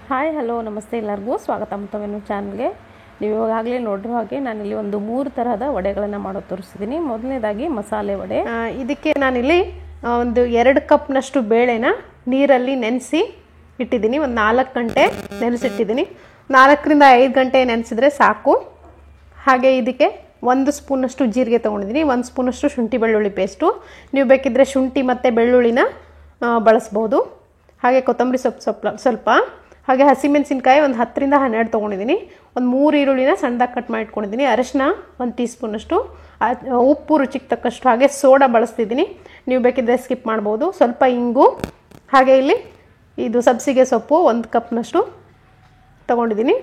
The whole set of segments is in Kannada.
ಹಾಯ್ ಹಲೋ ನಮಸ್ತೆ ಎಲ್ಲರಿಗೂ ಸ್ವಾಗತ ಮತ್ತೊಮ್ಮೆ ಚಾನಲ್ಗೆ. ನೀವು ಇವಾಗಲೇ ನೋಡಿರೋ ಹಾಗೆ ನಾನಿಲ್ಲಿ ಒಂದು 3 ತರಹದ ವಡೆಗಳನ್ನು ಮಾಡೋದು ತೋರಿಸ್ತಿದ್ದೀನಿ. ಮೊದಲನೇದಾಗಿ ಮಸಾಲೆ ವಡೆ. ಇದಕ್ಕೆ ನಾನಿಲ್ಲಿ ಒಂದು 2 ಕಪ್ನಷ್ಟು ಬೇಳೆನ ನೀರಲ್ಲಿ ನೆನೆಸಿ ಇಟ್ಟಿದ್ದೀನಿ. ಒಂದು 4 ಗಂಟೆ ನೆನೆಸಿಟ್ಟಿದ್ದೀನಿ. 4 ರಿಂದ 5 ಗಂಟೆ ನೆನೆಸಿದ್ರೆ ಸಾಕು. ಹಾಗೆ ಇದಕ್ಕೆ 1 ಸ್ಪೂನಷ್ಟು ಜೀರಿಗೆ ತೊಗೊಂಡಿದ್ದೀನಿ, 1 ಸ್ಪೂನಷ್ಟು ಶುಂಠಿ ಬೆಳ್ಳುಳ್ಳಿ ಪೇಸ್ಟು. ನೀವು ಬೇಕಿದ್ದರೆ ಶುಂಠಿ ಮತ್ತು ಬೆಳ್ಳುಳ್ಳಿನ ಬಳಸ್ಬೋದು. ಹಾಗೆ ಕೊತ್ತಂಬರಿ ಸ್ವಲ್ಪ ಹಾಗೆ ಹಸಿಮೆಣಸಿನ್ಕಾಯಿ ಒಂದು 10 ರಿಂದ 12 ತೊಗೊಂಡಿದ್ದೀನಿ. ಒಂದು 3 ಈರುಳ್ಳಿನ ಸಣ್ಣದಾಗಿ ಕಟ್ ಮಾಡಿ ಇಟ್ಕೊಂಡಿದ್ದೀನಿ. ಅರಿಶಿನ 1 ಟೀ ಸ್ಪೂನಷ್ಟು, ಉಪ್ಪು ರುಚಿಗೆ ತಕ್ಕಷ್ಟು, ಹಾಗೆ ಸೋಡಾ ಬಳಸ್ತಿದ್ದೀನಿ. ನೀವು ಬೇಕಿದ್ದರೆ ಸ್ಕಿಪ್ ಮಾಡ್ಬೋದು. ಸ್ವಲ್ಪ ಇಂಗು, ಹಾಗೆ ಇಲ್ಲಿ ಇದು ಸಬ್ಸಿಗೆ ಸೊಪ್ಪು 1 ಕಪ್ನಷ್ಟು ತೊಗೊಂಡಿದ್ದೀನಿ.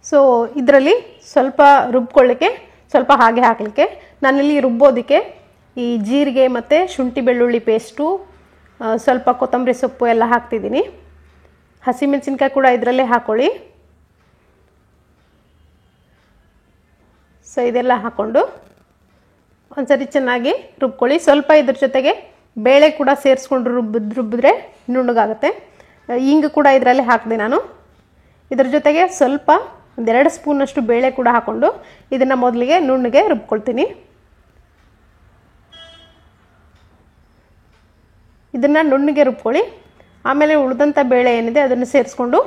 ಸೊ ಇದರಲ್ಲಿ ಸ್ವಲ್ಪ ರುಬ್ಕೊಳ್ಳಿಕ್ಕೆ, ಸ್ವಲ್ಪ ಹಾಗೆ ಹಾಕಲಿಕ್ಕೆ ನಾನಿಲ್ಲಿ ರುಬ್ಬೋದಕ್ಕೆ ಈ ಜೀರಿಗೆ ಮತ್ತು ಶುಂಠಿ ಬೆಳ್ಳುಳ್ಳಿ ಪೇಸ್ಟು, ಸ್ವಲ್ಪ ಕೊತ್ತಂಬರಿ ಸೊಪ್ಪು ಎಲ್ಲ ಹಾಕ್ತಿದ್ದೀನಿ. ಹಸಿಮೆಣಸಿನ್ಕಾಯಿ ಕೂಡ ಇದರಲ್ಲೇ ಹಾಕ್ಕೊಳ್ಳಿ. ಸೊ ಇದೆಲ್ಲ ಹಾಕ್ಕೊಂಡು ಒಂದ್ಸರಿ ಚೆನ್ನಾಗಿ ರುಬ್ಕೊಳ್ಳಿ. ಸ್ವಲ್ಪ ಇದ್ರ ಜೊತೆಗೆ ಬೇಳೆ ಕೂಡ ಸೇರಿಸ್ಕೊಂಡು ರುಬ್ಬಿದ್ರೆ ನುಣ್ಣಗಾಗುತ್ತೆ. ಇಂಗು ಕೂಡ ಇದರಲ್ಲೇ ಹಾಕಿದೆ ನಾನು. ಇದ್ರ ಜೊತೆಗೆ ಸ್ವಲ್ಪ 1-2 ಸ್ಪೂನಷ್ಟು ಬೇಳೆ ಕೂಡ ಹಾಕ್ಕೊಂಡು ಇದನ್ನು ಮೊದಲಿಗೆ ನುಣ್ಣಗೆ ರುಬ್ಕೊಳ್ತೀನಿ. ಇದನ್ನು ನುಣ್ಣಗೆ ರುಬ್ಕೊಳ್ಳಿ. ಆಮೇಲೆ ಉಳಿದಂಥ ಬೇಳೆ ಏನಿದೆ ಅದನ್ನು ಸೇರಿಸ್ಕೊಂಡು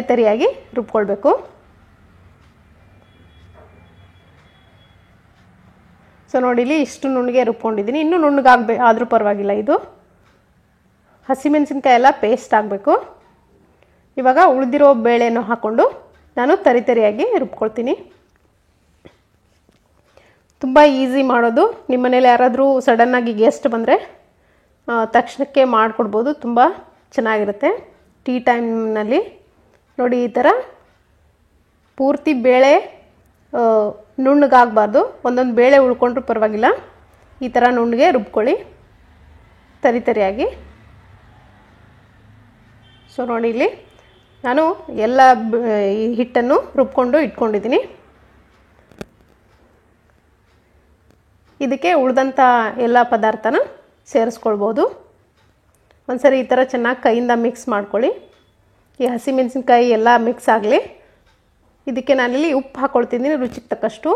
ತರಿಯಾಗಿ ರುಬ್ಕೊಳ್ಬೇಕು. ಸೊ ನೋಡಿಲಿ ಇಷ್ಟು ನುಣ್ಣಗೆ ರುಬ್ಕೊಂಡಿದ್ದೀನಿ. ಇನ್ನೂ ಆದರೂ ಪರವಾಗಿಲ್ಲ. ಇದು ಹಸಿಮೆಣಸಿನ್ಕಾಯಿ ಎಲ್ಲ ಪೇಸ್ಟ್ ಆಗಬೇಕು. ಇವಾಗ ಉಳಿದಿರೋ ಬೇಳೆಯನ್ನು ಹಾಕ್ಕೊಂಡು ನಾನು ತರಿಯಾಗಿ ರುಬ್ಕೊಳ್ತೀನಿ. ತುಂಬ ಈಸಿ ಮಾಡೋದು. ನಿಮ್ಮ ಮನೇಲಿ ಯಾರಾದರೂ ಸಡನ್ನಾಗಿ ಗೆಸ್ಟ್ ಬಂದರೆ ತಕ್ಷಣಕ್ಕೆ ಮಾಡಿಕೊಡ್ಬೋದು. ತುಂಬ ಚೆನ್ನಾಗಿರುತ್ತೆ ಟೀ ಟೈಮ್ನಲ್ಲಿ. ನೋಡಿ ಈ ಥರ ಪೂರ್ತಿ ಬೇಳೆ ನುಣ್ಣಗಾಗಬಾರ್ದು. ಒಂದೊಂದು ಬೇಳೆ ಉಳ್ಕೊಂಡ್ರೂ ಪರವಾಗಿಲ್ಲ. ಈ ಥರ ನುಣ್ಣಗೆ ರುಬ್ಕೊಳ್ಳಿ ತರಿಯಾಗಿ. ಸೊ ನೋಡಿ ಇಲ್ಲಿ ನಾನು ಎಲ್ಲ ಈ ಹಿಟ್ಟನ್ನು ರುಬ್ಕೊಂಡು ಇಟ್ಕೊಂಡಿದ್ದೀನಿ. ಇದಕ್ಕೆ ಉಳಿದಂಥ ಎಲ್ಲ ಪದಾರ್ಥನ ಸೇರಿಸ್ಕೊಳ್ಬೋದು. ಒಂದ್ಸರಿ ಈ ಥರ ಚೆನ್ನಾಗಿ ಕೈಯಿಂದ ಮಿಕ್ಸ್ ಮಾಡ್ಕೊಳ್ಳಿ. ಈ ಹಸಿಮೆಣಸಿನ್ಕಾಯಿ ಎಲ್ಲ ಮಿಕ್ಸ್ ಆಗಲಿ. ಇದಕ್ಕೆ ನಾನಿಲ್ಲಿ ಉಪ್ಪು ಹಾಕ್ಕೊಳ್ತಿದ್ದೀನಿ ರುಚಿಗೆ ತಕ್ಕಷ್ಟು.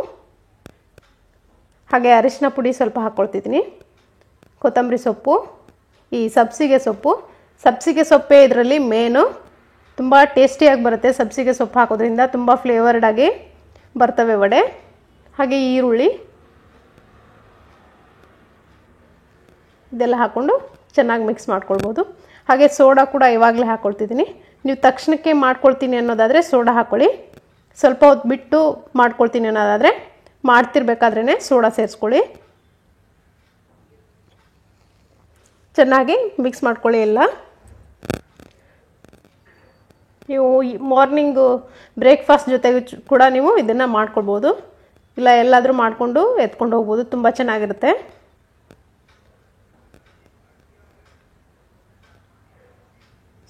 ಹಾಗೆ ಅರಿಶಿನ ಪುಡಿ ಸ್ವಲ್ಪ ಹಾಕ್ಕೊಳ್ತಿದ್ದೀನಿ. ಕೊತ್ತಂಬರಿ ಸೊಪ್ಪು, ಈ ಸಬ್ಸಿಗೆ ಸೊಪ್ಪೇ ಇದರಲ್ಲಿ ಮೇನು. ತುಂಬ ಟೇಸ್ಟಿಯಾಗಿ ಬರುತ್ತೆ. ಸಬ್ಸಿಗೆ ಸೊಪ್ಪು ಹಾಕೋದ್ರಿಂದ ತುಂಬ ಫ್ಲೇವರ್ಡ್ ಆಗಿ ಬರ್ತವೆ ವಡೆ. ಹಾಗೆ ಈರುಳ್ಳಿ ಇದೆಲ್ಲ ಹಾಕ್ಕೊಂಡು ಚೆನ್ನಾಗಿ ಮಿಕ್ಸ್ ಮಾಡ್ಕೊಳ್ಬೋದು. ಹಾಗೆ ಸೋಡಾ ಕೂಡ ಇವಾಗಲೇ ಹಾಕ್ಕೊಳ್ತಿದ್ದೀನಿ. ನೀವು ತಕ್ಷಣಕ್ಕೆ ಮಾಡ್ಕೊಳ್ತೀನಿ ಅನ್ನೋದಾದರೆ ಸೋಡಾ ಹಾಕ್ಕೊಳ್ಳಿ. ಸ್ವಲ್ಪ ಹೊತ್ತು ಬಿಟ್ಟು ಮಾಡ್ಕೊಳ್ತೀನಿ ಅನ್ನೋದಾದರೆ ಮಾಡ್ತಿರ್ಬೇಕಾದ್ರೇ ಸೋಡಾ ಸೇರಿಸ್ಕೊಳ್ಳಿ. ಚೆನ್ನಾಗಿ ಮಿಕ್ಸ್ ಮಾಡ್ಕೊಳ್ಳಿ ಎಲ್ಲ. ನೀವು ಮಾರ್ನಿಂಗು ಬ್ರೇಕ್ಫಾಸ್ಟ್ ಜೊತೆಗೆ ಕೂಡ ನೀವು ಇದನ್ನು ಮಾಡ್ಕೊಳ್ಬೋದು. ಇಲ್ಲ ಎಲ್ಲಾದರೂ ಮಾಡಿಕೊಂಡು ಎತ್ಕೊಂಡು ಹೋಗ್ಬೋದು. ತುಂಬ ಚೆನ್ನಾಗಿರುತ್ತೆ.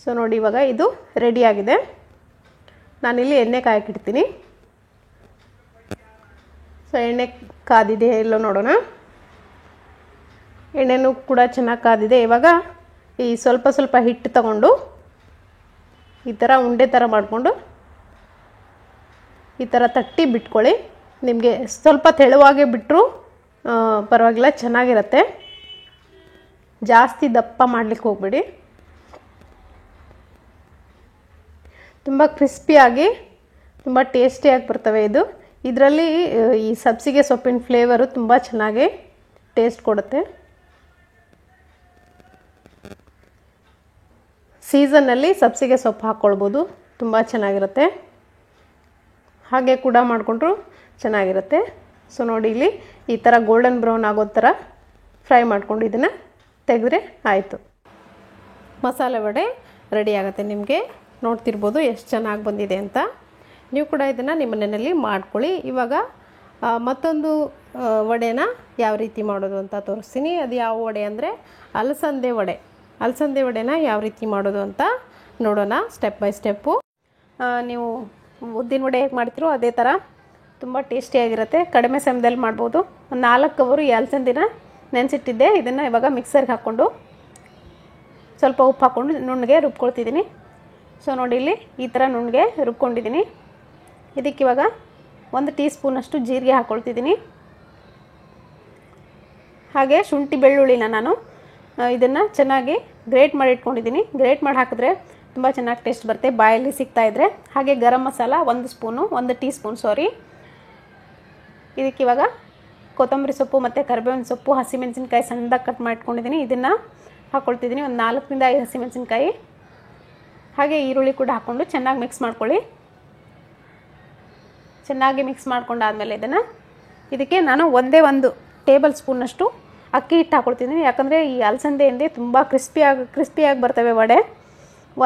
ಸೊ ನೋಡಿ ಇವಾಗ ಇದು ರೆಡಿಯಾಗಿದೆ. ನಾನಿಲ್ಲಿ ಎಣ್ಣೆ ಕಾಯಕ್ಕಿಡ್ತೀನಿ. ಸೊ ಎಣ್ಣೆ ಕಾದಿದೆ ಎಲ್ಲೋ ನೋಡೋಣ. ಎಣ್ಣೆನೂ ಕೂಡ ಚೆನ್ನಾಗಿ ಕಾದಿದೆ. ಇವಾಗ ಈ ಸ್ವಲ್ಪ ಹಿಟ್ಟು ತಗೊಂಡು ಈ ಥರ ಉಂಡೆ ಥರ ಮಾಡಿಕೊಂಡು ಈ ಥರ ತಟ್ಟಿ ಬಿಟ್ಕೊಳ್ಳಿ. ನಿಮಗೆ ಸ್ವಲ್ಪ ತೆಳುವಾಗೆ ಬಿಟ್ಟರು ಪರವಾಗಿಲ್ಲ, ಚೆನ್ನಾಗಿರುತ್ತೆ. ಜಾಸ್ತಿ ದಪ್ಪ ಮಾಡಲಿಕ್ಕೆ ಹೋಗಬೇಡಿ. ತುಂಬ ಕ್ರಿಸ್ಪಿಯಾಗಿ ತುಂಬ ಟೇಸ್ಟಿಯಾಗಿ ಬರ್ತವೆ ಇದು. ಇದರಲ್ಲಿ ಈ ಸಬ್ಸಿಗೆ ಸೊಪ್ಪಿನ ಫ್ಲೇವರು ತುಂಬ ಚೆನ್ನಾಗಿ ಟೇಸ್ಟ್ ಕೊಡುತ್ತೆ. ಸೀಸನ್ನಲ್ಲಿ ಸಬ್ಸಿಗೆ ಸೊಪ್ಪು ಹಾಕ್ಕೊಳ್ಬೋದು. ತುಂಬ ಚೆನ್ನಾಗಿರುತ್ತೆ. ಹಾಗೆ ಕೂಡ ಮಾಡಿಕೊಂಡ್ರು ಚೆನ್ನಾಗಿರುತ್ತೆ. ಸೊ ನೋಡಿ ಇಲ್ಲಿ ಈ ಥರ ಗೋಲ್ಡನ್ ಬ್ರೌನ್ ಆಗೋ ಥರ ಫ್ರೈ ಮಾಡ್ಕೊಂಡು ಇದನ್ನು ತೆಗೆದ್ರೆ ಆಯಿತು. ಮಸಾಲೆ ವಡೆ ರೆಡಿ ಆಗುತ್ತೆ. ನಿಮಗೆ ನೋಡ್ತಿರ್ಬೋದು ಎಷ್ಟು ಚೆನ್ನಾಗಿ ಬಂದಿದೆ ಅಂತ. ನೀವು ಕೂಡ ಇದನ್ನು ನಿಮ್ಮ ಮನೆಯಲ್ಲಿ ಮಾಡ್ಕೊಳ್ಳಿ. ಇವಾಗ ಮತ್ತೊಂದು ವಡೆನ ಯಾವ ರೀತಿ ಮಾಡೋದು ಅಂತ ತೋರಿಸ್ತೀನಿ. ಅದು ಯಾವ ವಡೆ ಅಂದರೆ ಅಲಸಂದೆ ವಡೆ. ಅಲಸಂದೆ ವಡೆನ ಯಾವ ರೀತಿ ಮಾಡೋದು ಅಂತ ನೋಡೋಣ ಸ್ಟೆಪ್ ಬೈ ಸ್ಟೆಪ್ಪು. ನೀವು ಉದ್ದಿನ ವಡೆ ಹೇಗೆ ಮಾಡ್ತೀರೋ ಅದೇ ಥರ ತುಂಬ ಟೇಸ್ಟಿಯಾಗಿರುತ್ತೆ. ಕಡಿಮೆ ಸಮಯದಲ್ಲಿ ಮಾಡ್ಬೋದು. ಒಂದು 4 ಅವರು ಈ ಅಲಸಂದಿನ ನೆನೆಸಿಟ್ಟಿದ್ದೆ. ಇದನ್ನು ಇವಾಗ ಮಿಕ್ಸರ್ಗೆ ಹಾಕ್ಕೊಂಡು ಸ್ವಲ್ಪ ಉಪ್ಪು ಹಾಕ್ಕೊಂಡು ನುಣ್ಣಗೆ ರುಬ್ಕೊಳ್ತಿದ್ದೀನಿ. ಸೊ ನೋಡಿ ಇಲ್ಲಿ ಈ ಥರ ನುಣ್ಣಗೆ ರುಬ್ಕೊಂಡಿದ್ದೀನಿ. ಇದಕ್ಕೆ ಇವಾಗ 1 ಟೀ ಸ್ಪೂನಷ್ಟು ಜೀರಿಗೆ ಹಾಕ್ಕೊಳ್ತಿದ್ದೀನಿ. ಹಾಗೆ ಶುಂಠಿ ಬೆಳ್ಳುಳ್ಳಿನ ನಾನು ಇದನ್ನು ಚೆನ್ನಾಗಿ ಗ್ರೇಟ್ ಮಾಡಿ ಇಟ್ಕೊಂಡಿದ್ದೀನಿ. ಗ್ರೇಟ್ ಮಾಡಿ ಹಾಕಿದ್ರೆ ತುಂಬ ಚೆನ್ನಾಗಿ ಟೇಸ್ಟ್ ಬರುತ್ತೆ ಬಾಯಲ್ಲಿ ಸಿಗ್ತಾಯಿದ್ರೆ. ಹಾಗೆ ಗರಂ ಮಸಾಲ 1 ಟೀ ಸ್ಪೂನ್ ಇದಕ್ಕೆ ಇವಾಗ ಕೊತ್ತಂಬರಿ ಸೊಪ್ಪು ಮತ್ತು ಕರಿಬೇವಿನ ಸೊಪ್ಪು, ಹಸಿಮೆಣಸಿನ್ಕಾಯಿ ಸಣ್ಣದಾಗಿ ಕಟ್ ಮಾಡಿಟ್ಕೊಂಡಿದ್ದೀನಿ, ಇದನ್ನು ಹಾಕ್ಕೊಳ್ತಿದ್ದೀನಿ. ಒಂದು 4 ರಿಂದ 5 ಹಸಿಮೆಣಸಿನ್ಕಾಯಿ, ಹಾಗೆ ಈರುಳ್ಳಿ ಕೂಡ ಹಾಕ್ಕೊಂಡು ಚೆನ್ನಾಗಿ ಮಿಕ್ಸ್ ಮಾಡ್ಕೊಳ್ಳಿ. ಚೆನ್ನಾಗಿ ಮಿಕ್ಸ್ ಮಾಡ್ಕೊಂಡಾದಮೇಲೆ ಇದಕ್ಕೆ ನಾನು 1 ಟೇಬಲ್ ಸ್ಪೂನಷ್ಟು ಅಕ್ಕಿ ಹಿಟ್ಟು ಹಾಕ್ಕೊಳ್ತಿದ್ದೀನಿ. ಯಾಕಂದರೆ ಈ ಅಲಸಂದೆಯಿಂದ ತುಂಬ ಕ್ರಿಸ್ಪಿಯಾಗಿ ಬರ್ತವೆ ವಡೆ.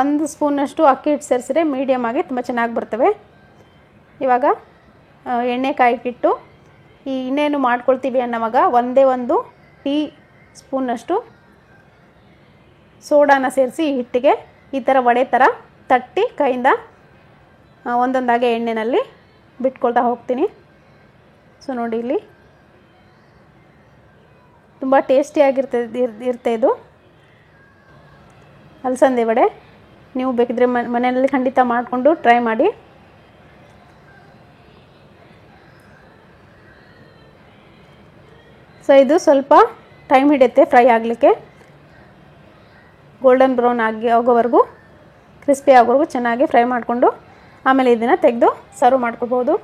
1 ಸ್ಪೂನಷ್ಟು ಅಕ್ಕಿ ಹಿಟ್ಟು ಸೇರಿಸಿದ್ರೆ ಮೀಡಿಯಮ್ ಆಗಿ ತುಂಬ ಚೆನ್ನಾಗಿ ಬರ್ತವೆ. ಇವಾಗ ಎಣ್ಣೆ ಕಾಯಕ್ಕಿಟ್ಟು ಈ ಇನ್ನೇನು ಮಾಡ್ಕೊಳ್ತೀವಿ ಅನ್ನೋವಾಗ 1 ಟೀ ಸ್ಪೂನಷ್ಟು ಸೋಡಾನ ಸೇರಿಸಿ ಹಿಟ್ಟಿಗೆ ಈ ಥರ ವಡೆ ಥರ ತಟ್ಟಿ ಕೈಯಿಂದ ಒಂದೊಂದಾಗೆ ಎಣ್ಣೆಯಲ್ಲಿ ಬಿಟ್ಕೊಳ್ತಾ ಹೋಗ್ತೀನಿ. ಸೊ ನೋಡಿ ಇಲ್ಲಿ ತುಂಬ ಟೇಸ್ಟಿಯಾಗಿರುತ್ತೆ ಇದು ಅಲಸಂದೆ ವಡೆ. ನೀವು ಬೇಕಿದ್ರೆ ಮನೆಯಲ್ಲಿ ಖಂಡಿತ ಮಾಡಿಕೊಂಡು ಟ್ರೈ ಮಾಡಿ. ಸೊ ಇದು ಸ್ವಲ್ಪ ಟೈಮ್ ಹಿಡಿಯುತ್ತೆ ಫ್ರೈ ಆಗಲಿಕ್ಕೆ. ಗೋಲ್ಡನ್ ಬ್ರೌನ್ ಆಗೋವರೆಗೂ, ಕ್ರಿಸ್ಪಿ ಆಗೋವರೆಗೂ ಚೆನ್ನಾಗಿ ಫ್ರೈ ಮಾಡಿಕೊಂಡು ಆಮೇಲೆ ಇದನ್ನು ತೆಗೆದು ಸರ್ವ್ ಮಾಡ್ಕೋಬೋದು.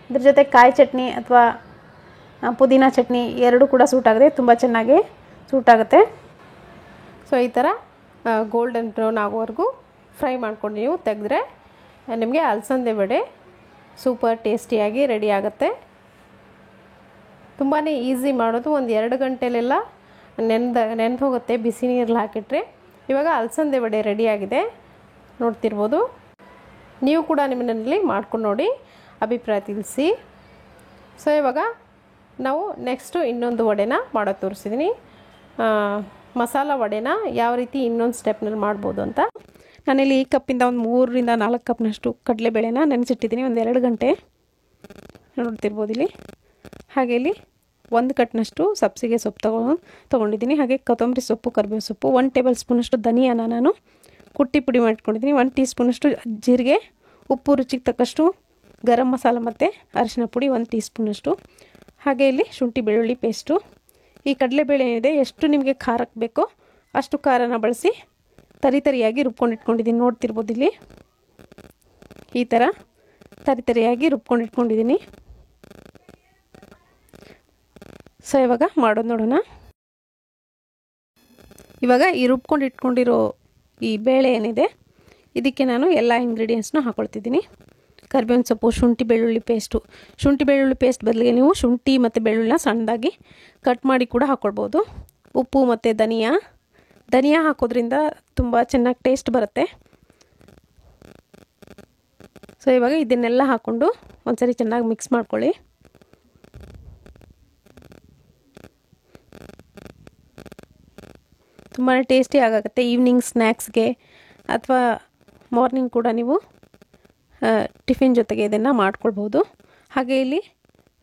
ಇದ್ರ ಜೊತೆ ಕಾಯಿ ಚಟ್ನಿ ಅಥವಾ ಪುದೀನ ಚಟ್ನಿ ಎರಡೂ ಕೂಡ ಸೂಟ್ ಆಗುತ್ತೆ, ತುಂಬ ಚೆನ್ನಾಗಿ ಸೂಟ್ ಆಗುತ್ತೆ. ಸೊ ಈ ಥರ ಗೋಲ್ಡನ್ ಬ್ರೌನ್ ಆಗೋವರೆಗೂ ಫ್ರೈ ಮಾಡ್ಕೊಂಡು ನೀವು ತೆಗೆದ್ರೆ ನಿಮಗೆ ಅಲಸಂದೆ ವಡೆ ಸೂಪರ್ ಟೇಸ್ಟಿಯಾಗಿ ರೆಡಿ ಆಗುತ್ತೆ. ತುಂಬಾ ಈಸಿ ಮಾಡೋದು, ಒಂದು 2 ಗಂಟೆಲೆಲ್ಲ ನೆನೆದು ಹೋಗುತ್ತೆ ಬಿಸಿ ನೀರಲ್ಲಿ ಹಾಕಿಟ್ರೆ. ಇವಾಗ ಅಲಸಂದೆ ವಡೆ ರೆಡಿಯಾಗಿದೆ ನೋಡ್ತಿರ್ಬೋದು. ನೀವು ಕೂಡ ನಿಮ್ಮನಲ್ಲಿ ಮಾಡ್ಕೊಂಡು ನೋಡಿ ಅಭಿಪ್ರಾಯ ತಿಳಿಸಿ. ಸೊ ಇವಾಗ ನಾವು ನೆಕ್ಸ್ಟು ಇನ್ನೊಂದು ವಡೆನ ಮಾಡೋದು ತೋರಿಸಿದ್ದೀನಿ. ಮಸಾಲ ವಡೆನ ಯಾವ ರೀತಿ ಇನ್ನೊಂದು ಸ್ಟೆಪ್ನಲ್ಲಿ ಮಾಡ್ಬೋದು ಅಂತ. ನಾನಿಲ್ಲಿ ಈ ಕಪ್ಪಿಂದ ಒಂದು 3 ರಿಂದ 4 ಕಪ್ನಷ್ಟು ಕಡಲೆಬೇಳೆನ ನೆನೆಸಿಟ್ಟಿದ್ದೀನಿ, ಒಂದು 2 ಗಂಟೆ ನೋಡ್ತಿರ್ಬೋದು ಇಲ್ಲಿ. ಹಾಗೆ ಇಲ್ಲಿ 1 ಕಟ್ನಷ್ಟು ಸಬ್ಸಿಗೆ ಸೊಪ್ಪು ತೊಗೊಂಡಿದ್ದೀನಿ. ಹಾಗೆ ಕೊತ್ತಂಬರಿ ಸೊಪ್ಪು, ಕರಿಬೇವು ಸೊಪ್ಪು, 1 ಟೇಬಲ್ ಸ್ಪೂನಷ್ಟು ಧನಿಯಾನ ನಾನು ಕುಟ್ಟಿ ಪುಡಿ ಮಾಡಿಟ್ಕೊಂಡಿದ್ದೀನಿ. 1 ಟೀ ಸ್ಪೂನಷ್ಟು ಜೀರಿಗೆ, ಉಪ್ಪು ರುಚಿಗೆ ತಕ್ಕಷ್ಟು, ಗರಂ ಮಸಾಲ ಮತ್ತು ಅರಿಶಿನ ಪುಡಿ 1 ಟೀ ಸ್ಪೂನಷ್ಟು. ಹಾಗೆ ಇಲ್ಲಿ ಶುಂಠಿ ಬೆಳ್ಳುಳ್ಳಿ ಪೇಸ್ಟು. ಈ ಕಡಲೆಬೇಳೆ ಏನಿದೆ ಎಷ್ಟು ನಿಮಗೆ ಖಾರಕ್ಕೆ ಬೇಕೋ ಅಷ್ಟು ಖಾರನ ಬಳಸಿ ತರಿಯಾಗಿ ರುಬ್ಕೊಂಡಿಟ್ಕೊಂಡಿದ್ದೀನಿ. ನೋಡ್ತಿರ್ಬೋದು ಇಲ್ಲಿ ಈ ಥರ ತರಿಯಾಗಿ ರುಬ್ಕೊಂಡಿಟ್ಕೊಂಡಿದ್ದೀನಿ. ಸೊ ಇವಾಗ ಮಾಡೋದು ನೋಡೋಣ. ಇವಾಗ ಈ ರುಬ್ಕೊಂಡಿಟ್ಕೊಂಡಿರೋ ಈ ಬೇಳೆ ಏನಿದೆ ಇದಕ್ಕೆ ನಾನು ಎಲ್ಲ ಇಂಗ್ರೀಡಿಯೆಂಟ್ಸ್ನ ಹಾಕ್ಕೊಳ್ತಿದ್ದೀನಿ. ಕರಿಬೇವಿನ ಸೊಪ್ಪು, ಶುಂಠಿ ಬೆಳ್ಳುಳ್ಳಿ ಪೇಸ್ಟು. ಶುಂಠಿ ಬೆಳ್ಳುಳ್ಳಿ ಪೇಸ್ಟ್ ಬದಲಿಗೆ ನೀವು ಶುಂಠಿ ಮತ್ತು ಬೆಳ್ಳುಳ್ಳಿನ ಸಣ್ಣದಾಗಿ ಕಟ್ ಮಾಡಿ ಕೂಡ ಹಾಕ್ಕೊಳ್ಬೋದು. ಉಪ್ಪು ಮತ್ತು ಧನಿಯಾ ಹಾಕೋದ್ರಿಂದ ತುಂಬ ಚೆನ್ನಾಗಿ ಟೇಸ್ಟ್ ಬರುತ್ತೆ. ಸೊ ಇವಾಗ ಇದನ್ನೆಲ್ಲ ಹಾಕ್ಕೊಂಡು ಒಂದ್ಸರಿ ಚೆನ್ನಾಗಿ ಮಿಕ್ಸ್ ಮಾಡ್ಕೊಳ್ಳಿ. ತುಂಬಾ ಟೇಸ್ಟಿ ಆಗುತ್ತೆ. ಈವ್ನಿಂಗ್ ಸ್ನ್ಯಾಕ್ಸ್ಗೆ ಅಥವಾ ಮಾರ್ನಿಂಗ್ ಕೂಡ ನೀವು ಟಿಫಿನ್ ಜೊತೆಗೆ ಇದನ್ನು ಮಾಡ್ಕೊಳ್ಬೋದು. ಹಾಗೆ ಇಲ್ಲಿ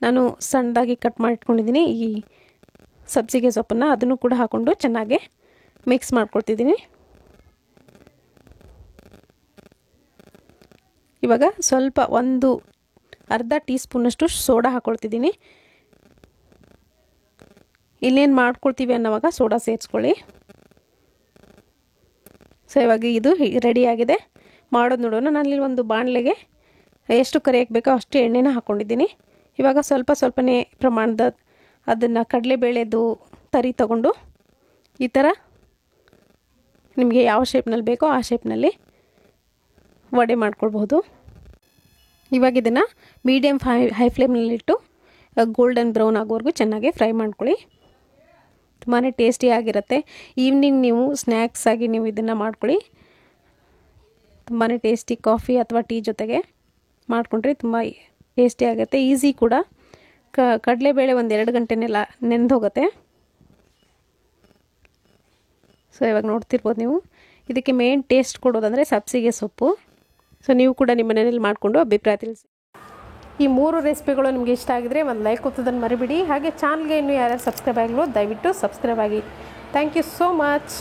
ನಾನು ಸಣ್ಣದಾಗಿ ಕಟ್ ಮಾಡಿಟ್ಕೊಂಡಿದ್ದೀನಿ ಈ ಸಬ್ಸಿಗೆ ಸೊಪ್ಪನ್ನು, ಅದನ್ನು ಕೂಡ ಹಾಕ್ಕೊಂಡು ಚೆನ್ನಾಗಿ ಮಿಕ್ಸ್ ಮಾಡ್ಕೊಳ್ತಿದ್ದೀನಿ. ಇವಾಗ ಸ್ವಲ್ಪ ಅರ್ಧ ಟೀ ಸ್ಪೂನಷ್ಟು ಸೋಡಾ ಹಾಕ್ಕೊಳ್ತಿದ್ದೀನಿ. ಇನ್ನೇನು ಮಾಡ್ಕೊಳ್ತೀವಿ ಅನ್ನೋವಾಗ ಸೋಡಾ ಸೇರಿಸ್ಕೊಳ್ಳಿ. ಸೊ ಇವಾಗ ಇದು ರೆಡಿಯಾಗಿದೆ. ಮಾಡೋದು ನೋಡೋಣ. ನಾನಿಲ್ಲಿ ಒಂದು ಬಾಣಲೆಗೆ ಎಷ್ಟು ಕರಿಯಕ್ಕೆ ಬೇಕೋ ಅಷ್ಟು ಎಣ್ಣೆನ ಹಾಕ್ಕೊಂಡಿದ್ದೀನಿ. ಇವಾಗ ಸ್ವಲ್ಪನೇ ಪ್ರಮಾಣದ ಅದನ್ನು ಕಡಲೆಬೇಳೆದು ತರಿ ತಗೊಂಡು ಈ ಥರ ನಿಮಗೆ ಯಾವ ಶೇಪ್ನಲ್ಲಿ ಬೇಕೋ ಆ ಶೇಪ್ನಲ್ಲಿ ವಡೆ ಮಾಡ್ಕೊಳ್ಬಹುದು. ಇವಾಗ ಇದನ್ನು ಮೀಡಿಯಮ್ ಹೈ ಫ್ಲೇಮ್ನಲ್ಲಿಟ್ಟು ಗೋಲ್ಡನ್ ಬ್ರೌನ್ ಆಗೋವರೆಗೂ ಚೆನ್ನಾಗಿ ಫ್ರೈ ಮಾಡ್ಕೊಳ್ಳಿ. ತುಂಬಾ ಟೇಸ್ಟಿಯಾಗಿರುತ್ತೆ. ಈವ್ನಿಂಗ್ ನೀವು ಸ್ನ್ಯಾಕ್ಸ್ ಆಗಿ ನೀವು ಇದನ್ನು ಮಾಡ್ಕೊಳ್ಳಿ. ತುಂಬಾ ಟೇಸ್ಟಿ ಕಾಫಿ ಅಥವಾ ಟೀ ಜೊತೆಗೆ ಮಾಡಿಕೊಂಡ್ರೆ ತುಂಬ ಟೇಸ್ಟಿಯಾಗುತ್ತೆ. ಈಸಿ ಕೂಡ. ಕಡಲೆಬೇಳೆ ಒಂದು 2 ಗಂಟೆನೆಲ್ಲ ನೆನೆದು ಹೋಗುತ್ತೆ. ಸೊ ಇವಾಗ ನೋಡ್ತಿರ್ಬೋದು ನೀವು. ಇದಕ್ಕೆ ಮೇನ್ ಟೇಸ್ಟ್ ಕೊಡೋದಂದರೆ ಸಬ್ಸಿಗೆ ಸೊಪ್ಪು. ಸೊ ನೀವು ಕೂಡ ನಿಮ್ಮ ಮನೆಯಲ್ಲಿ ಮಾಡಿಕೊಂಡು ಅಭಿಪ್ರಾಯ ತಿಳಿಸಿ. ಈ 3 ರೆಸಿಪಿಗಳು ನಿಮಗೆ ಇಷ್ಟ ಆಗಿದ್ರೆ ಒಂದು ಲೈಕ್ ಕೊತ್ತೋದನ್ನು ಮರಿಬಿಡಿ. ಹಾಗೆ ಚಾನಲ್ಗೆ ಇನ್ನೂ ಯಾರ್ಯಾರು ಸಬ್ಸ್ಕ್ರೈಬ್ ಆಗಿಲ್ವೋ ದಯವಿಟ್ಟು ಸಬ್ಸ್ಕ್ರೈಬ್ ಆಗಿ. Thank you so much.